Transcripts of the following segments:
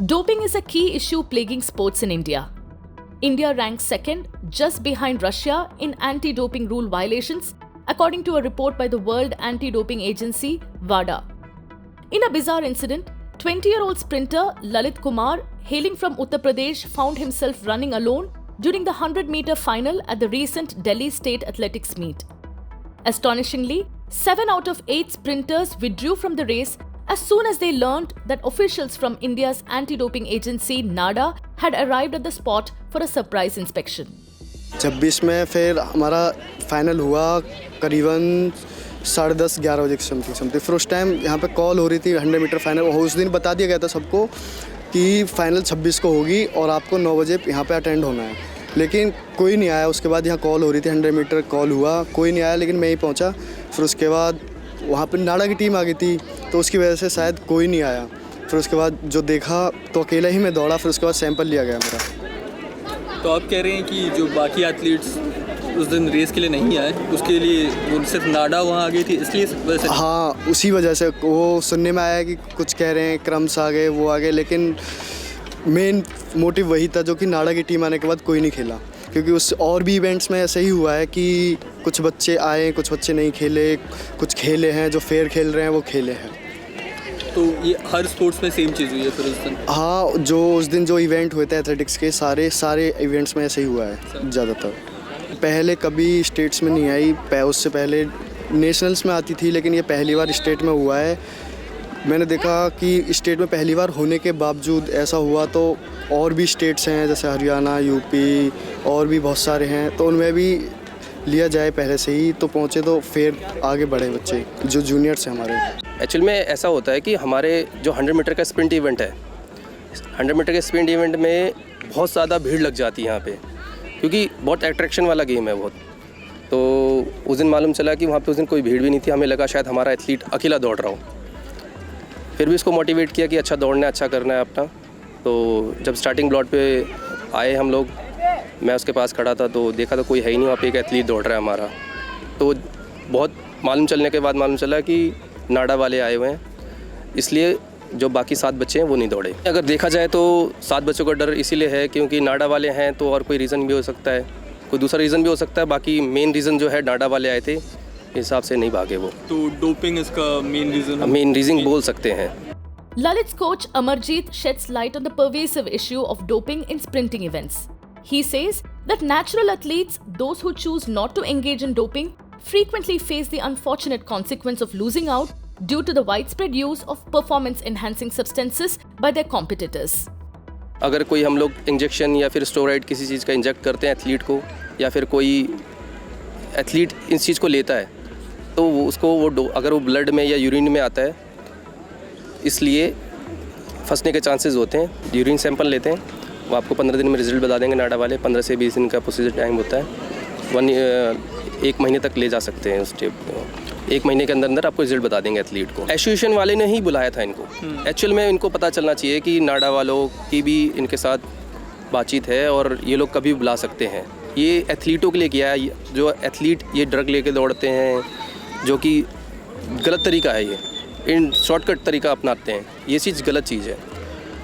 Doping is a key issue plaguing sports in India. India ranks second, just behind Russia, in anti-doping rule violations, according to a report by the World Anti-Doping Agency, WADA. In a bizarre incident, 20-year-old sprinter Lalit Kumar, hailing from Uttar Pradesh, found himself running alone during the 100-meter final at the recent Delhi State Athletics meet. Astonishingly, 7 out of 8 sprinters withdrew from the race as soon as they learned that officials from India's anti-doping agency NADA had arrived at the spot for a surprise inspection. 26 में फिर हमारा final हुआ करीबन 10:30-11 बजे के something. फिर उस time यहाँ पे कॉल हो रही थी 100 मीटर फाइनल। उस दिन बता दिया गया था सबको कि फाइनल 26 को होगी और आपको 9 बजे यहाँ पे अटेंड होना है, लेकिन कोई नहीं आया। उसके बाद यहाँ कॉल हो रही थी, 100 मीटर कॉल हुआ, कोई नहीं आया, लेकिन मैं ही पहुँचा। फिर उसके बाद वहाँ पे नाडा की टीम आ गई थी, तो उसकी वजह से शायद कोई नहीं आया। फिर उसके बाद जो देखा तो अकेला ही मैं दौड़ा। फिर उसके बाद सैंपल लिया गया मेरा। तो आप कह रहे हैं कि जो बाकी एथलीट्स उस दिन रेस के लिए नहीं आए, उसके लिए वो सिर्फ नाडा वहाँ आ गई थी, इसलिए वजह से? हाँ, उसी वजह से। वो सुनने में आया कि कुछ कह रहे हैं क्रम्स आ गए, वो आ गए, लेकिन मेन मोटिव वही था जो कि नाडा की टीम आने के बाद कोई नहीं खेला। क्योंकि उस और भी इवेंट्स में ऐसा ही हुआ है कि कुछ बच्चे आए, कुछ बच्चे नहीं खेले, कुछ खेले हैं, जो फेयर खेल रहे हैं वो खेले हैं। तो ये हर स्पोर्ट्स में सेम चीज़ हुई है फिर उस दिन? हाँ, जो उस दिन जो इवेंट हुए थे एथलेटिक्स के, सारे इवेंट्स में ऐसे ही हुआ है ज़्यादातर। पहले कभी स्टेट्स में नहीं आई, उससे पहले नेशनल्स में आती थी, लेकिन ये पहली बार स्टेट में हुआ है। मैंने देखा कि स्टेट में पहली बार होने के बावजूद ऐसा हुआ, तो और भी स्टेट्स हैं जैसे हरियाणा, यूपी और भी बहुत सारे हैं, तो उनमें भी लिया जाए पहले से ही, तो पहुँचे तो फिर आगे बढ़े बच्चे जो जूनियर्स हैं हमारे। एक्चुअल में ऐसा होता है कि हमारे जो 100 मीटर का स्प्रिंट इवेंट है, 100 मीटर के स्प्रिंट इवेंट में बहुत ज़्यादा भीड़ लग जाती है यहाँ पे, क्योंकि बहुत अट्रैक्शन वाला गेम है बहुत। तो उस दिन मालूम चला कि वहाँ पे उस दिन कोई भीड़ भी नहीं थी। हमें लगा शायद हमारा एथलीट अकेला दौड़ रहा हो, फिर भी इसको मोटिवेट किया कि अच्छा दौड़ना है, अच्छा करना है अपना। तो जब स्टार्टिंग ब्लॉट पे आए हम लोग, मैं उसके पास खड़ा था, तो देखा तो कोई है ही नहीं वहाँ पे, एक एथलीट दौड़ रहा है हमारा। तो बहुत मालूम चलने के बाद मालूम चला कि नाडा वाले आए हुए हैं, इसलिए जो बाकी 7 बच्चे हैं वो नहीं दौड़े। अगर देखा जाए तो 7 बच्चों का डर इसीलिए है क्योंकि नाडा वाले हैं, तो और कोई रीज़न भी हो सकता है, कोई दूसरा रीज़न भी हो सकता है। बाकी मेन रीज़न जो है नाडा वाले आए थे, हिसाब से नहीं भागे वो। तो डोपिंग इसका मेन रीज़न बोल सकते हैं। Lalit's coach Amarjeet sheds light on the pervasive issue of doping in sprinting events. He says that natural athletes, those who choose not to engage in doping, frequently face the unfortunate consequence of losing out due to the widespread use of performance-enhancing substances by their competitors. अगर कोई हम लोग injection या फिर steroid किसी चीज़ का inject करते हैं एथलीट को, या फिर कोई एथलीट इस चीज़ को लेता है, तो उसको अगर वो ब्लड में या यूरिन में आता है, इसलिए फंसने के चांसेस होते हैं। यूरिन सैंपल लेते हैं, वो आपको 15 दिन में रिजल्ट बता देंगे नाडा वाले। 15 से 20 दिन का प्रोसीजर टाइम होता है। 1 महीने तक ले जा सकते हैं उस स्टेप को। 1 महीने के अंदर अंदर आपको रिजल्ट बता देंगे एथलीट को। एसोसिएशन वाले ने ही बुलाया था इनको। एक्चुअल में इनको पता चलना चाहिए कि नाडा वालों की भी इनके साथ बातचीत है और ये लोग कभी बुला सकते हैं। ये एथलीटों के लिए किया है, जो एथलीट ये ड्रग लेके दौड़ते हैं, जो कि गलत तरीका है। ये इन शॉर्टकट तरीका अपनाते हैं, ये चीज़ गलत चीज़ है।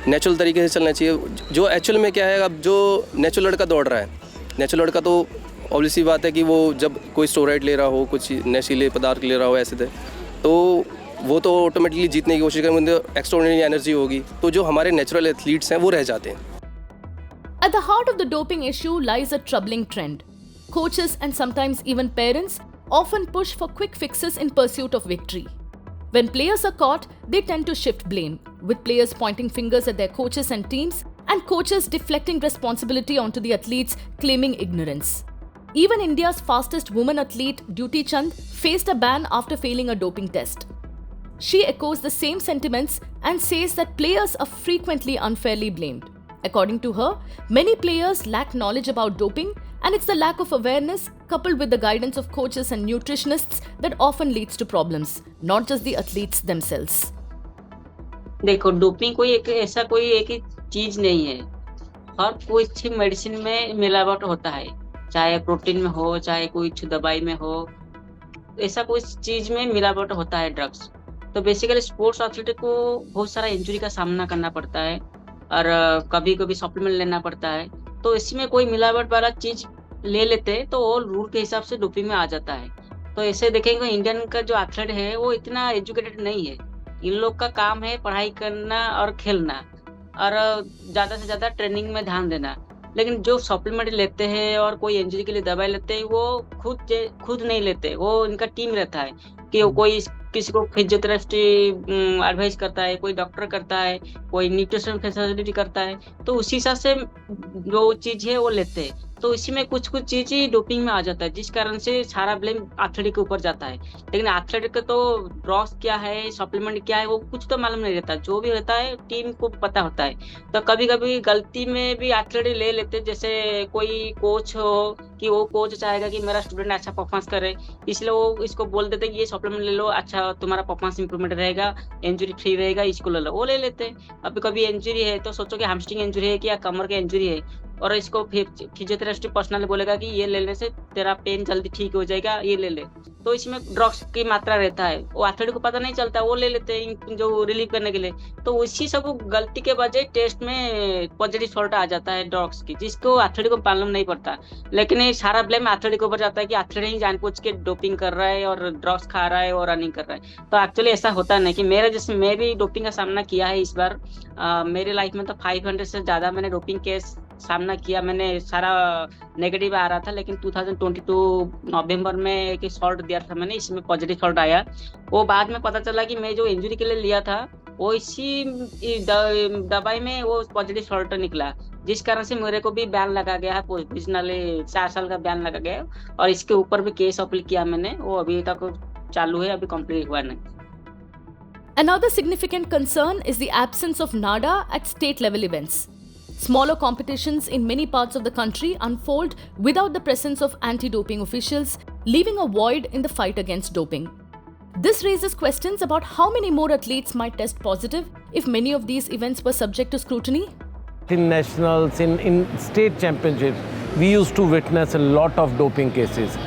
नेचुरल तरीके से चलना चाहिए। जो एक्चुअल में क्या है, अब जो नेचुरल लड़का दौड़ रहा है, नेचुरल लड़का तो ऑब्वियसली बात है कि वो जब कोई स्टेरॉइड ले रहा हो, कुछ नशीले पदार्थ ले रहा हो ऐसे तो वो तो ऑटोमेटिकली जीतने की कोशिश करेंगे, एक्स्ट्राऑर्डिनरी एनर्जी होगी। तो जो हमारे नेचुरल एथलीट्स हैं वो रह जाते हैं। At the heart of the doping issue lies a troubling trend. Coaches and sometimes even parents often push for quick fixes in pursuit of victory. When players are caught, they tend to shift blame, with players pointing fingers at their coaches and teams, and coaches deflecting responsibility onto the athletes, claiming ignorance. Even India's fastest woman athlete, Duty Chand, faced a ban after failing a doping test. She echoes the same sentiments and says that players are frequently unfairly blamed. According to her, many players lack knowledge about doping, and it's the lack of awareness coupled with the guidance of coaches and nutritionists that often leads to problems, not just the athletes themselves. देखो, doping कोई एक ही चीज नहीं है। हर कोई अच्छी medicine में मिलावट होता है, चाहे प्रोटीन में हो, चाहे कोई दवाई में हो, ऐसा कोई चीज में मिलावट होता है ड्रग्स। तो बेसिकली स्पोर्ट्स एथलीट को बहुत सारा इंजरी का सामना करना पड़ता है। और कभी कभी सप्लीमेंट लेना पड़ता है। तो इसमें कोई मिलावट वाला चीज ले लेते हैं तो वो रूल के हिसाब से डोपिंग में आ जाता है। तो ऐसे देखेंगे इंडियन का जो एथलीट है वो इतना एजुकेटेड नहीं है। इन लोग का काम है पढ़ाई करना और खेलना और ज्यादा से ज्यादा ट्रेनिंग में ध्यान देना। लेकिन जो सप्लीमेंट लेते हैं और कोई इंजरी के लिए दवाई लेते हैं वो खुद नहीं लेते, वो इनका टीम रहता है कि वो कोई किसी को फिजियोथेरेपिस्ट एडवाइस करता है, कोई डॉक्टर करता है, कोई न्यूट्रिशन फैसिलिटी करता है। तो उसी हिसाब से जो चीज है वो लेते हैं। तो इसी में कुछ चीज ही डोपिंग में आ जाता है, जिस कारण से सारा ब्लेम एथलीट के ऊपर जाता है। लेकिन एथलीट का तो ड्रग्स क्या है, सप्लीमेंट क्या है, वो कुछ तो मालूम नहीं रहता। जो भी रहता है टीम को पता होता है। तो कभी कभी गलती में भी एथलीट ले लेते हैं। जैसे कोई कोच हो कि वो कोच चाहेगा कि मेरा स्टूडेंट अच्छा परफॉर्मेंस करे, इसलिए वो इसको बोल देते हैं कि ये सप्लीमेंट ले लो, अच्छा तुम्हारा परफॉर्मेंस इंप्रूवमेंट रहेगा, इंजरी फ्री रहेगा, इसको ले लो। वो ले लेते हैं। अभी कभी इंजरी है तो सोचो कि हैमस्ट्रिंग इंजरी है कि या कमर की इंजरी है, और इसको फिजियोथेरेपिस्ट पर्सनल बोलेगा कि ये लेने से तेरा पेन जल्दी ठीक हो जाएगा, ये ले ले। तो इसमें ड्रग्स की मात्रा रहता है, वो एथलीट को पता नहीं चलता, वो ले लेते हैं जो रिलीव करने के लिए। तो उसी सब गलती के वजह टेस्ट में पॉजिटिव सॉल्ट आ जाता है ड्रग्स की, जिसको एथलीट को मालूम नहीं पड़ता। लेकिन ये सारा ब्लेम एथलीट के ऊपर जाता है कि एथलीट ही जानबूझ के डोपिंग कर रहा है और ड्रग्स खा रहा है और रनिंग कर रहा है। तो एक्चुअली ऐसा होता नहीं कि मैं भी डोपिंग का सामना किया है इस बार। मेरी लाइफ में तो 500 से ज्यादा मैंने डोपिंग केस सामना किया। मैंने सारा नेगेटिव आ रहा था, लेकिन 2022 नवंबर में एक सॉल्ट दिया था मैंने, इसमें पॉजिटिव सॉल्ट आया। वो बाद में पता चला कि मैं जो इंजरी के लिए लिया था वो इसी दवाई में वो पॉजिटिव सॉल्ट निकला, जिस कारण से मेरे को भी बैन लगा गया है, प्रोविजनली 4 साल का बैन लगा गया है। और इसके ऊपर भी केस अपील किया मैंने, वो अभी तक चालू है, अभी कंप्लीट हुआ नहीं। Another significant concern is the absence of NADA at state level events. Smaller competitions in many parts of the country unfold without the presence of anti-doping officials, leaving a void in the fight against doping. This raises questions about how many more athletes might test positive if many of these events were subject to scrutiny. In nationals, in state championships, we used to witness a lot of doping cases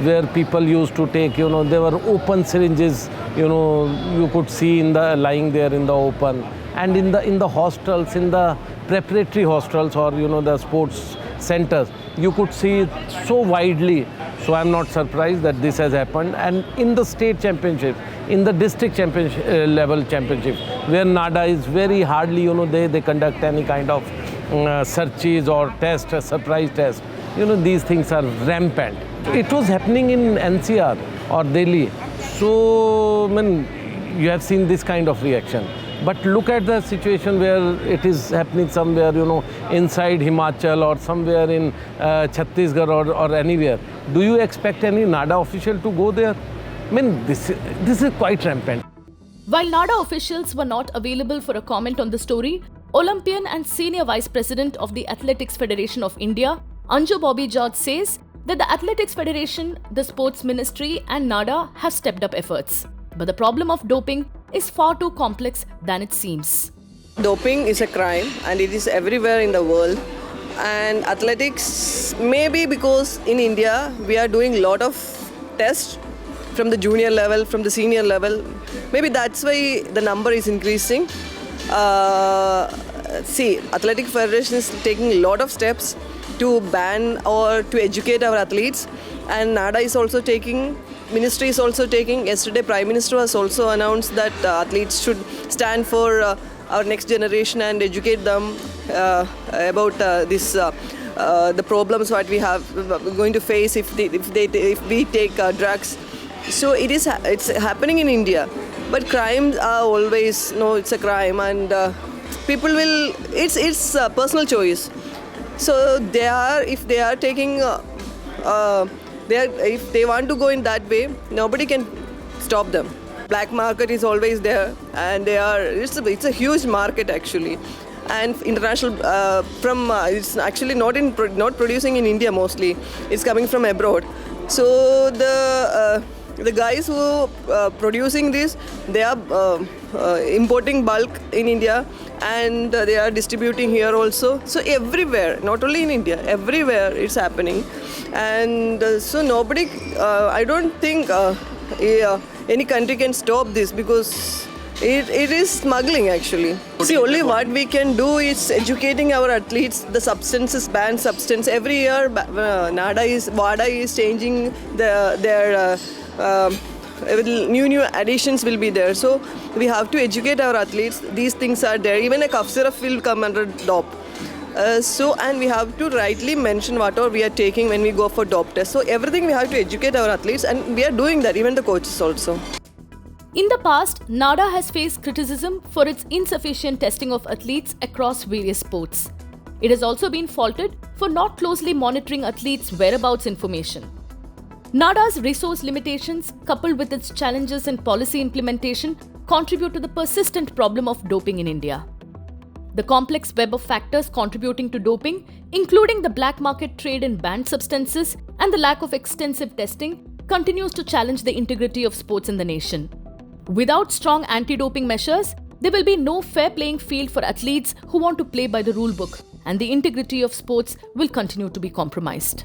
where people used to take, there were open syringes, you could see lying there in the open. And in the hostels, in the preparatory hostels or the sports centers, you could see it so widely. So I'm not surprised that this has happened. And in the state championship, in the district championship level championship, where NADA is very hardly, they conduct any kind of searches or test, surprise test. These things are rampant. It was happening in NCR or Delhi. So, you have seen this kind of reaction. But look at the situation where it is happening somewhere, inside Himachal or somewhere in Chhattisgarh or anywhere. Do you expect any NADA official to go there? This is quite rampant. While NADA officials were not available for a comment on the story, Olympian and senior vice president of the Athletics Federation of India, Anju Bobby George, says that the Athletics Federation, the Sports Ministry and NADA have stepped up efforts. But the problem of doping is far too complex than it seems. Doping is a crime and it is everywhere in the world. And athletics, maybe because in India we are doing a lot of tests from the junior level, from the senior level. Maybe that's why the number is increasing. Athletic Federation is taking a lot of steps to ban or to educate our athletes, and NADA is also taking, ministry is also taking. Yesterday Prime Minister has also announced that athletes should stand for our next generation and educate them about the problems what we have going to face if we take drugs. So it's happening in India, but crimes are always it's a crime, and people will it's a personal choice. So if they are taking if they want to go in that way, nobody can stop them. Black market is always there, and it's a huge market actually, and international it's actually not producing in India mostly. It's coming from abroad. So the guys who are producing this, they are importing bulk in India, and they are distributing here also. So everywhere, not only in India, everywhere it's happening. And so nobody, I don't think any country can stop this, because It is smuggling actually. See, only what we can do is educating our athletes. The substances, banned substance. Every year, WADA is changing their new additions will be there. So we have to educate our athletes. These things are there. Even a cough syrup will come under DOP. And we have to rightly mention whatever we are taking when we go for DOP test. So everything we have to educate our athletes, and we are doing that. Even the coaches also. In the past, NADA has faced criticism for its insufficient testing of athletes across various sports. It has also been faulted for not closely monitoring athletes' whereabouts information. NADA's resource limitations, coupled with its challenges in policy implementation, contribute to the persistent problem of doping in India. The complex web of factors contributing to doping, including the black market trade in banned substances and the lack of extensive testing, continues to challenge the integrity of sports in the nation. Without strong anti-doping measures, there will be no fair playing field for athletes who want to play by the rule book, and the integrity of sports will continue to be compromised.